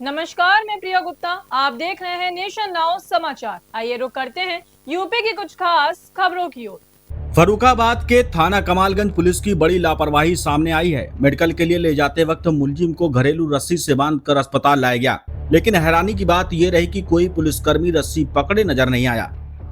नमस्कार, मैं प्रिया गुप्ता। आप देख रहे हैं नेशन नाउ समाचार। आइए रुक करते हैं यूपी की कुछ खास खबरों की ओर। फर्रुखाबाद के थाना कमालगंज पुलिस की बड़ी लापरवाही सामने आई है। मेडिकल के लिए ले जाते वक्त मुलजिम को घरेलू रस्सी से बांधकर अस्पताल लाया गया, लेकिन हैरानी की बात यह रही कि कोई पुलिसकर्मी रस्सी पकड़े नजर नहीं आया।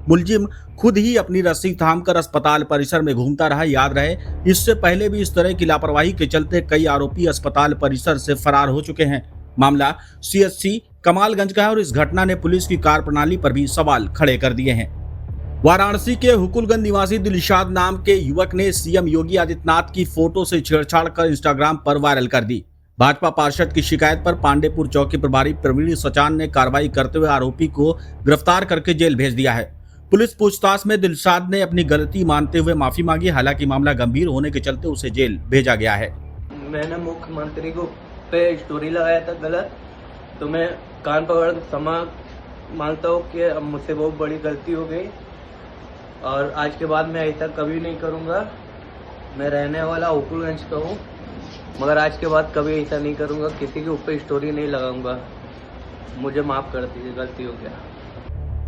मुलजिम खुद ही अपनी रस्सी थामकर अस्पताल परिसर में घूमता रहा। याद रहे, इससे पहले भी इस तरह की लापरवाही के चलते कई आरोपी अस्पताल परिसर से फरार हो चुके हैं। मामला सीएचसी कमालगंज का है और इस घटना ने पुलिस की कार्यप्रणाली पर भी सवाल खड़े कर दिए हैं। वाराणसी के हुकुलगंज निवासी दिलशाद नाम के युवक ने सीएम योगी आदित्यनाथ की फोटो से छेड़छाड़ कर इंस्टाग्राम पर वायरल कर दी। भाजपा पार्षद की शिकायत पर पांडेपुर चौकी प्रभारी प्रवीण सचान ने कार्रवाई करते हुए आरोपी को गिरफ्तार करके जेल भेज दिया है। पुलिस पूछताछ में दिलशाद ने अपनी गलती मानते हुए माफी मांगी। हालांकि मामला गंभीर होने के चलते उसे जेल भेजा गया है। मैंने मुख्यमंत्री को पे स्टोरी लगाया था गलत, तो मैं कान पकड़ क्षमा मांगता हूँ कि अब मुझसे बहुत बड़ी गलती हो गई और आज के बाद मैं ऐसा कभी नहीं करूँगा। मैं रहने वाला हुकुलगंज का हूँ, मगर आज के बाद कभी ऐसा नहीं करूँगा, किसी के ऊपर स्टोरी नहीं लगाऊंगा। मुझे माफ़ कर दीजिए, गलती हो गया।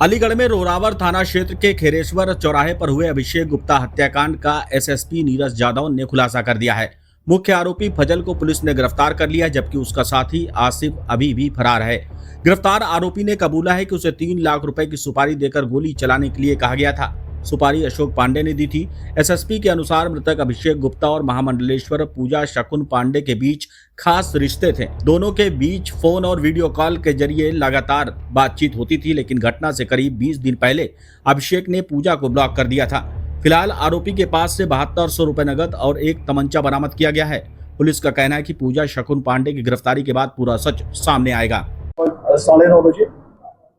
अलीगढ़ में रोहरावर थाना क्षेत्र के खेरेश्वर चौराहे पर हुए अभिषेक गुप्ता हत्याकांड का एसएसपी नीरज यादव ने खुलासा कर दिया है। मुख्य आरोपी फजल को पुलिस ने गिरफ्तार कर लिया, जबकि उसका साथी आसिफ अभी भी फरार है। गिरफ्तार आरोपी ने कबूला है कि उसे 3 लाख रुपए की सुपारी देकर गोली चलाने के लिए कहा गया था। सुपारी अशोक पांडे ने दी थी। एसएसपी के अनुसार मृतक अभिषेक गुप्ता और महामंडलेश्वर पूजा शकुन पांडे के बीच खास रिश्ते थे। दोनों के बीच फोन और वीडियो कॉल के जरिए लगातार बातचीत होती थी, लेकिन घटना से करीब 20 दिन पहले अभिषेक ने पूजा को ब्लॉक कर दिया था। फिलहाल आरोपी के पास से 7200 रुपए नगद और एक तमंचा बरामद किया गया है। पुलिस का कहना है कि पूजा शकुन पांडे की गिरफ्तारी के बाद पूरा सच सामने आएगा। 9:30 बजे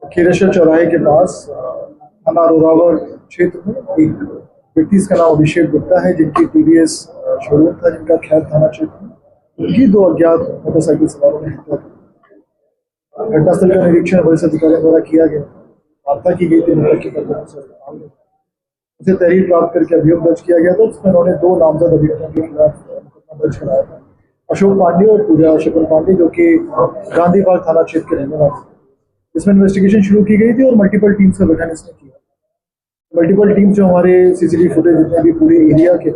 खेरेश्वर चौराहे के पास थाना रोहरावर क्षेत्र में एक व्यक्ति, इसका नाम अभिषेक गुप्ता है, जिनकी टीवीएस शोरूम था, जिनका खैर थाना क्षेत्र में उनकी 2 अज्ञात मोटरसाइकिल सवारों ने हत्या की। घटनास्थल का निरीक्षण वरिष्ठ अधिकारियों द्वारा किया गया। वार्ता की गई थी मृतक के परिजनों से, उसे तहरीर प्राप्त करके अभियोग दर्ज किया गया था, जिसमें उन्होंने 2 नामजद अभियुक्तों के खिलाफ मुकदमा दर्ज कराया था, अशोक पांडे और पूजा शकुन पांडे, जो कि गांधी बाग थाना क्षेत्र के रहने वाले। इसमें इन्वेस्टिगेशन शुरू की गई थी और मल्टीपल टीम्स का गठन इसने किया। मल्टीपल टीम्स जो हमारे सीसीटीवी फुटेज जितने भी पूरे एरिया के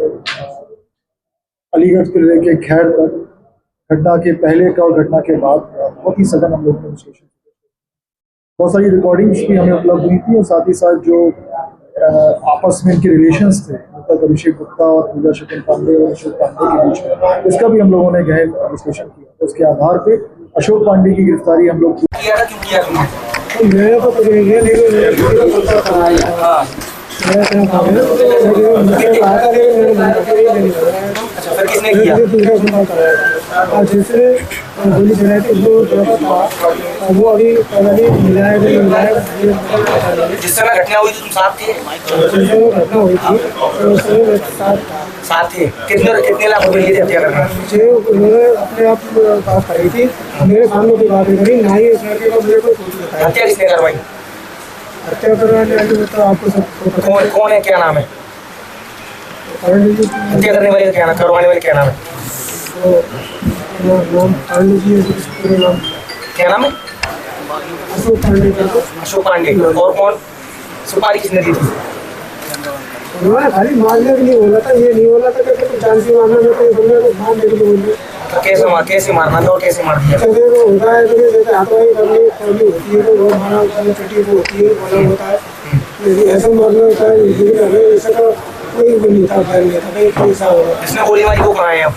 अलीगढ़ से लेकर खैर तक, घटना के पहले का और घटना के बाद बहुत ही सघन हम लोगों ने विश्लेषण, बहुत सारी रिकॉर्डिंग्स भी हमें उपलब्ध हुई थी और साथ ही साथ जो आपस में इनके रिलेशंस थे मतलब अभिषेक गुप्ता और पूजा शकुन पांडे और अशोक पांडे के बीच में, इसका भी हम लोगों ने गहन विश्लेषण किया। तो उसके आधार पे अशोक पांडे की गिरफ्तारी हम लोग मेरे को किसने किया? जिसने गोली चलाई थी वो अभी मिलाया जिस समय घटना हुई थी तुम साथ थे? घटना हुई थी साथ थे। कितने लाख रुपए लिए थे हत्या करना? उन्होंने अपने आप बात करी थी, मेरे सामने कोई बात करी ना ही इस लड़के को मेरे को हत्या किसने करवाई? हत्या करवाने मतलब आपको सब कौन है, क्या नाम है? हत्या करने वाले का क्या नाम, करवाने वाले क्या नाम है? क्या नाम है? अशोक पांडे। और कौन? सुपारी किसने दी थी? उन्होंने खाली मारने के लिए बोला था, ये नहीं बोला था कि कुछ जानती मारना में कोई बंदे को मार दे के बोलिए। तो कैसे मारना था और कैसे मार दिया? तो वो होता है तो जैसे हाथों की करनी होती है तो वो मारा चटी वो होती है, बोला होता है, लेकिन ऐसा मारना होता है ऐसा तो कोई भी नहीं था, नहीं था कहीं ऐसा होगा। इसने गोली मारी को कहाँ है अब?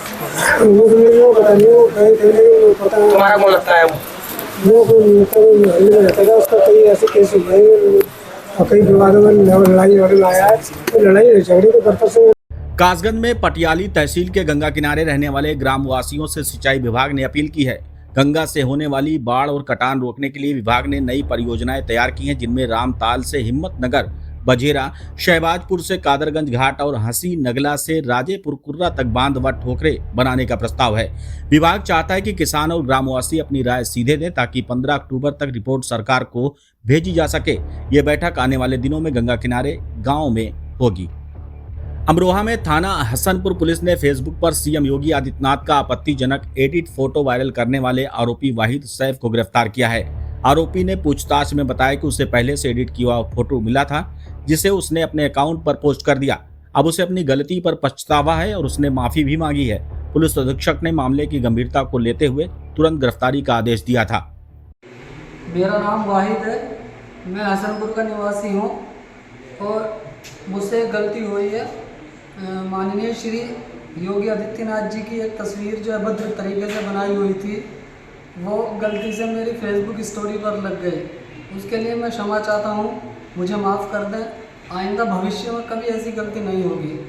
वो तो मेरे को पता नहीं, वो कहीं थे पता नहीं। तुम्हारा कौन लगता है वो? रहता था, उसका कई ऐसे केस हुए और कई विवादों में लड़ाई वगैरह आया है, तो लड़ाई झगड़े तो करता से। कासगंज में पटियाली तहसील के गंगा किनारे रहने वाले ग्रामवासियों से सिंचाई विभाग ने अपील की है। गंगा से होने वाली बाढ़ और कटान रोकने के लिए विभाग ने नई परियोजनाएं तैयार की हैं, जिनमें रामताल से हिम्मतनगर, बझेरा, शहबाजपुर से कादरगंज घाट और हंसी नगला से राजेपुर कुर्रा तक बांध व ठोकरे बनाने का प्रस्ताव है। विभाग चाहता है कि किसान और ग्रामवासी अपनी राय सीधे दें, ताकि 15 अक्टूबर तक रिपोर्ट सरकार को भेजी जा सके। ये बैठक आने वाले दिनों में गंगा किनारे गाँव में होगी। अमरोहा में थाना हसनपुर पुलिस ने फेसबुक पर सीएम योगी आदित्यनाथ का आपत्तिजनक एडिट फोटो वायरल करने वाले आरोपी वाहिद सैफ को गिरफ्तार किया है। आरोपी ने पूछताछ में बताया कि उसे पहले से एडिट किया हुआ फोटो मिला था, जिसे उसने अपने अकाउंट पर पोस्ट कर दिया। अब उसे अपनी गलती पर पछतावा है और उसने माफी भी मांगी है। पुलिस अधीक्षक ने मामले की गंभीरता को लेते हुए तुरंत गिरफ्तारी का आदेश दिया था। मेरा नाम वाहिद है, मैं हसनपुर का निवासी हूँ और मुझसे एक गलती हुई है। माननीय श्री योगी आदित्यनाथ जी की एक तस्वीर जो अभद्र तरीके से बनाई हुई थी, वो गलती से मेरी फेसबुक स्टोरी पर लग गई। उसके लिए मैं क्षमा चाहता हूँ, मुझे माफ़ कर दें। आइंदा भविष्य में कभी ऐसी गलती नहीं होगी।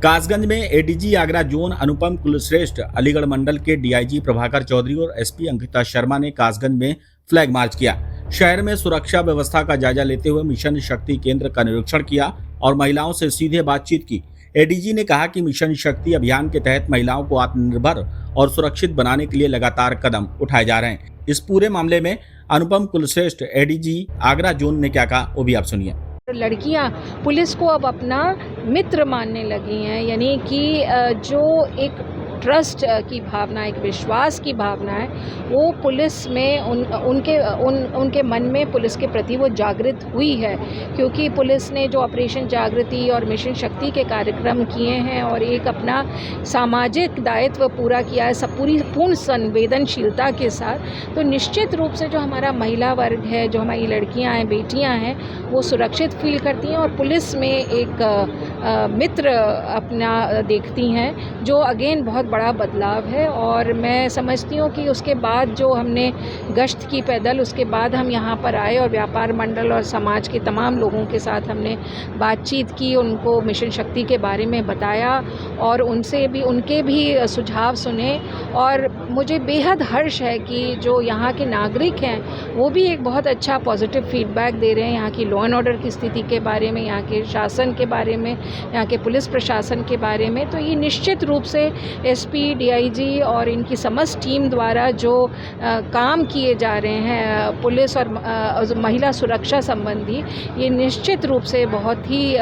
कासगंज में एडीजी आगरा जोन अनुपम कुलश्रेष्ठ, अलीगढ़ मंडल के डीआईजी प्रभाकर चौधरी और एसपी अंकिता शर्मा ने कासगंज में फ्लैग मार्च किया। शहर में सुरक्षा व्यवस्था का जायजा लेते हुए मिशन शक्ति केंद्र का निरीक्षण किया और महिलाओं से सीधे बातचीत की। एडीजी ने कहा कि मिशन शक्ति अभियान के तहत महिलाओं को आत्मनिर्भर और सुरक्षित बनाने के लिए लगातार कदम उठाए जा रहे हैं। इस पूरे मामले में अनुपम कुलश्रेष्ठ एडीजी आगरा जोन ने क्या कहा, वो भी आप सुनिए। लड़कियां पुलिस को अब अपना मित्र मानने लगी हैं, यानी कि जो एक ट्रस्ट की भावना, एक विश्वास की भावना है, वो पुलिस में उनके मन में पुलिस के प्रति वो जागृत हुई है। क्योंकि पुलिस ने जो ऑपरेशन जागृति और मिशन शक्ति के कार्यक्रम किए हैं और एक अपना सामाजिक दायित्व पूरा किया है सब पूर्ण संवेदनशीलता के साथ, तो निश्चित रूप से जो हमारा महिला वर्ग है, जो हमारी लड़कियां हैं, बेटियां हैं, वो सुरक्षित फील करती हैं और पुलिस में एक मित्र अपना देखती हैं, जो अगेन बहुत बड़ा बदलाव है। और मैं समझती हूँ कि उसके बाद जो हमने गश्त की पैदल, उसके बाद हम यहाँ पर आए और व्यापार मंडल और समाज के तमाम लोगों के साथ हमने बातचीत की, उनको मिशन शक्ति के बारे में बताया और उनके भी सुझाव सुने। और मुझे बेहद हर्ष है कि जो यहाँ के नागरिक हैं वो भी एक बहुत अच्छा पॉजिटिव फीडबैक दे रहे हैं यहाँ की लॉ एंड ऑर्डर की स्थिति के बारे में, यहाँ के शासन के बारे में, यहाँ के पुलिस प्रशासन के बारे में। तो ये निश्चित रूप से एसपी, डीआईजी और इनकी समस्त टीम द्वारा जो काम किए जा रहे हैं पुलिस और महिला सुरक्षा संबंधी, ये निश्चित रूप से बहुत ही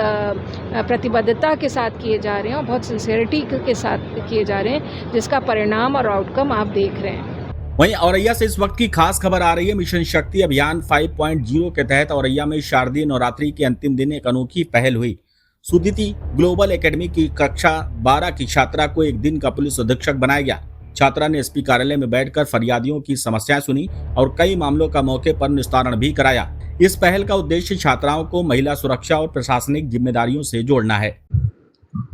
प्रतिबद्धता के साथ किए जा रहे हैं और बहुत सिंसियरिटी के साथ किए जा रहे हैं, जिसका परिणाम और आउटकम आप देख रहे हैं। वहीं औरैया से इस वक्त की खास खबर आ रही है। मिशन शक्ति अभियान 5.0 के तहत औरैया में शारदीय नवरात्रि के अंतिम दिन एक अनोखी पहल हुई। सुदिति ग्लोबल एकेडमी की कक्षा 12 की छात्रा को एक दिन का पुलिस अधीक्षक बनाया गया। छात्रा ने एसपी कार्यालय में बैठकर फरियादियों की समस्याएं सुनी और कई मामलों का मौके पर निस्तारण भी कराया। इस पहल का उद्देश्य छात्राओं को महिला सुरक्षा और प्रशासनिक जिम्मेदारियों से जोड़ना है।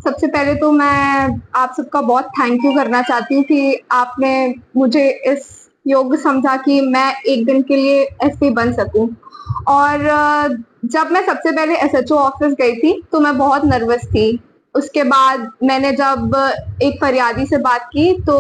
सबसे पहले तो मैं आप सबका बहुत थैंक यू करना चाहती हूँ कि आपने मुझे इस योग्य समझा कि मैं एक दिन के लिए एसपी बन सकूं। और जब मैं सबसे पहले एसएचओ ऑफिस गई थी तो मैं बहुत नर्वस थी। उसके बाद मैंने जब एक फरियादी से बात की तो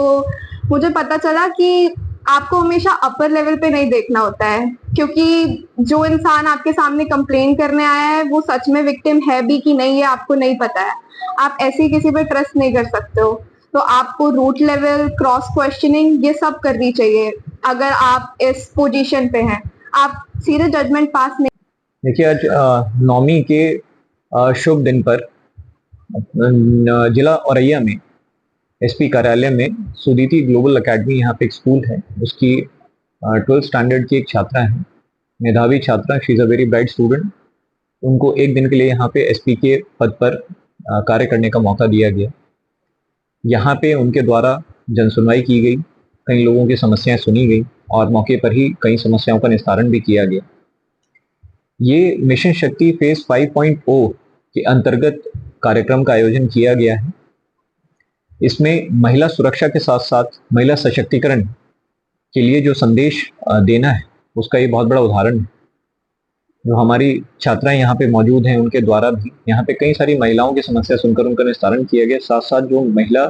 मुझे पता चला कि आपको हमेशा अपर लेवल पे नहीं देखना होता है, क्योंकि जो इंसान आपके सामने कंप्लेन करने आया है वो सच में विक्टिम है भी कि नहीं, ये आपको नहीं पता है। आप ऐसे ही किसी पे ट्रस्ट नहीं कर सकते हो, तो आपको रूट लेवल, क्रॉस क्वेश्चनिंग, ये सब करनी चाहिए। अगर आप इस पोजीशन पे हैं, आप सीधे जजमेंट पास नहीं। देखिए, आज 9वीं के शुभ दिन पर जिला औरैया में एसपी कार्यालय में सुदिति ग्लोबल एकेडमी, यहाँ पे एक स्कूल है, उसकी 12th स्टैंडर्ड की एक छात्रा है, मेधावी छात्रा, she is a very bright student. उनको एक दिन के लिए यहाँ पे एसपी के पद पर कार्य करने का मौका दिया गया। यहाँ पे उनके द्वारा जनसुनवाई की गई, कई लोगों की समस्याएं सुनी गई और मौके पर ही कई समस्याओं का निस्तारण भी किया गया। ये मिशन शक्ति फेज 5.0 के अंतर्गत कार्यक्रम का आयोजन किया गया है। इसमें महिला सुरक्षा के साथ साथ महिला सशक्तिकरण के लिए जो संदेश देना है, उसका ये बहुत बड़ा उदाहरण है। जो हमारी छात्राएं यहाँ पे मौजूद हैं, उनके द्वारा भी यहाँ पे कई सारी महिलाओं की समस्या सुनकर उनका निस्तारण किया गया। साथ साथ जो महिला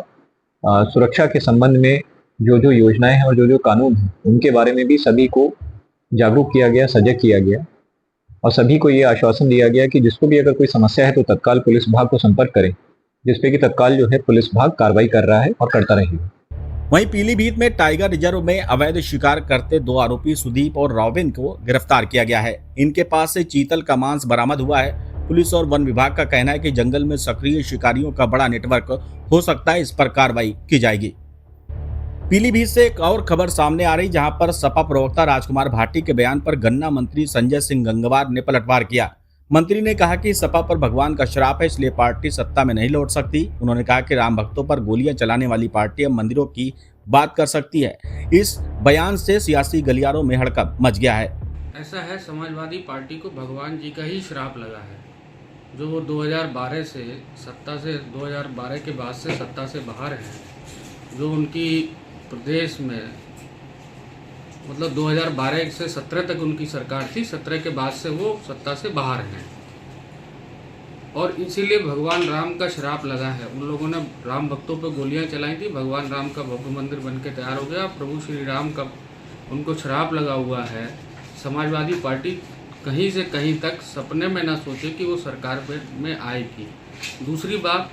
सुरक्षा के संबंध में जो योजनाएं हैं और जो कानून हैं, उनके बारे में भी सभी को जागरूक किया गया, सजग किया गया और सभी को ये आश्वासन दिया गया कि जिसको भी अगर कोई समस्या है तो तत्काल पुलिस विभाग को संपर्क करें, जिसपे कि तत्काल जो है पुलिस विभाग कार्रवाई कर रहा है और करता रहेगा। वहीं पीलीभीत में टाइगर रिजर्व में अवैध शिकार करते 2 आरोपी सुदीप और रॉबिन को गिरफ्तार किया गया है। इनके पास से चीतल का मांस बरामद हुआ है। पुलिस और वन विभाग का कहना है कि जंगल में सक्रिय शिकारियों का बड़ा नेटवर्क हो सकता है, इस पर कार्रवाई की जाएगी। पीलीभीत से एक और खबर सामने आ रही, जहां पर सपा प्रवक्ता राजकुमार भाटी के बयान पर गन्ना मंत्री संजय सिंह गंगवार ने पलटवार किया। मंत्री ने कहा कि सपा पर भगवान का श्राप है, इसलिए पार्टी सत्ता में नहीं लौट सकती। उन्होंने कहा कि राम भक्तों पर गोलियां चलाने वाली पार्टी अब मंदिरों की बात कर सकती है। इस बयान से सियासी गलियारों में हड़कंप मच गया है। ऐसा है, समाजवादी पार्टी को भगवान जी का ही श्राप लगा है, जो वो 2012 से सत्ता से 2012 के बाद से सत्ता से बाहर है। जो उनकी प्रदेश में मतलब 2012 से 17 तक उनकी सरकार थी, 17 के बाद से वो सत्ता से बाहर हैं और इसीलिए भगवान राम का श्राप लगा है। उन लोगों ने राम भक्तों पर गोलियां चलाई थी, भगवान राम का भव्य मंदिर बनके तैयार हो गया। प्रभु श्री राम का उनको श्राप लगा हुआ है। समाजवादी पार्टी कहीं से कहीं तक सपने में ना सोचे कि वो सरकार में आएगी। दूसरी बात,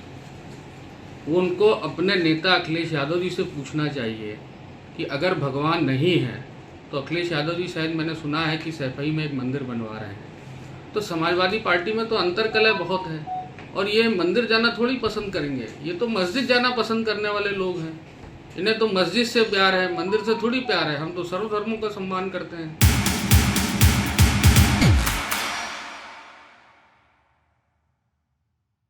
वो उनको अपने नेता अखिलेश यादव जी से पूछना चाहिए कि अगर भगवान नहीं है तो अखिलेश यादव जी शायद मैंने सुना है कि सैफई में एक मंदिर बनवा रहे हैं। तो समाजवादी पार्टी में तो अंतरकलह बहुत है और ये मंदिर जाना थोड़ी पसंद करेंगे, ये तो मस्जिद जाना पसंद करने वाले लोग हैं। इन्हें तो मस्जिद से प्यार है, मंदिर से थोड़ी प्यार है। हम तो सर्वधर्मों का सम्मान करते हैं।